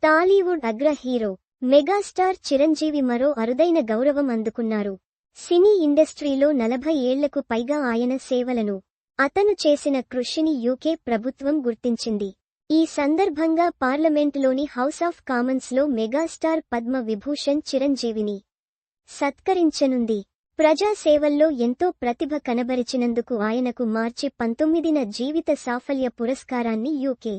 టాలీవుడ్ అగ్ర hero megastar Chiranjeevi మరో అరుదైన గౌరవం అందుకున్నారు. సినీ ఇండస్ట్రీలో 40 ఏళ్లకు పైగా ఆయన సేవలను, అతను చేసిన కృషిని యూకే ప్రభుత్వం గుర్తించింది. ఈ సందర్భంగా పార్లమెంటులోని హౌస్ ఆఫ్ కామన్స్లో మెగాస్టార్ పద్మ విభూషణ్ చిరంజీవిని సత్కరించనుంది. ప్రజాసేవల్లో ఎంతో ప్రతిభ కనబరిచినందుకు ఆయనకు మార్చి 19న జీవిత సాఫల్య పురస్కారాన్ని యూకే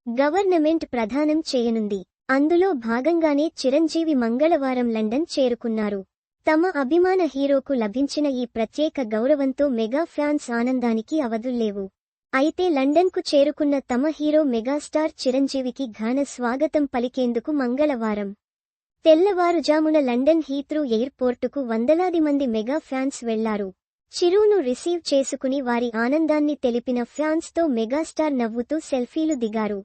గవర్నమెంట్ ప్రదానం చేయనుంది. అందులో భాగంగానే చిరంజీవి మంగళవారం లండన్ చేరుకున్నారు. తమ అభిమాన హీరోకు లభించిన ఈ ప్రత్యేక గౌరవంతో మెగా ఫ్యాన్స్ ఆనందానికి అవధుల్లేవు. అయితే లండన్కు చేరుకున్న తమ హీరో మెగాస్టార్ చిరంజీవికి ఘన స్వాగతం పలికేందుకు మంగళవారం తెల్లవారుజామున లండన్ హీత్రూ ఎయిర్పోర్టుకు వందలాది మంది మెగా ఫ్యాన్స్ వెళ్లారు. చిరును రిసీవ్ చేసుకుని వారి ఆనందాన్ని తెలిపిన ఫ్యాన్స్తో మెగాస్టార్ నవ్వుతూ సెల్ఫీలు దిగారు.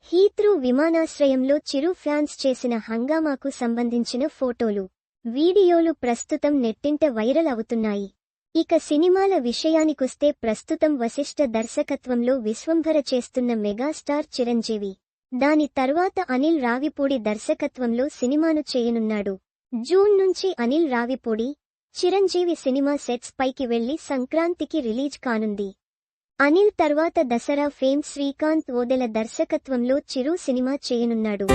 హీత్రూ విమానాశ్రయంలో చిరు ఫ్యాన్స్ చేసిన హంగామాకు సంబంధించిన ఫోటోలు, వీడియోలు ప్రస్తుతం నెట్టింట వైరల్ అవుతున్నాయి. ఇక సినిమాల విషయానికొస్తే ప్రస్తుతం వశిష్ఠ దర్శకత్వంలో విశ్వంభర చేస్తున్న మెగాస్టార్ చిరంజీవి దాని తర్వాత అనిల్ రావిపూడి దర్శకత్వంలో సినిమాను చేయనున్నాడు. జూన్ నుంచి అనిల్ రావిపూడి, చిరంజీవి సినిమా సెట్స్ పైకి వెళ్లి సంక్రాంతికి రిలీజ్ కానుంది. అనిల్ తర్వాత దసరా ఫేమ్ శ్రీకాంత్ ఓదెల దర్శకత్వంలో చిరు సినిమా చేయనున్నాడు.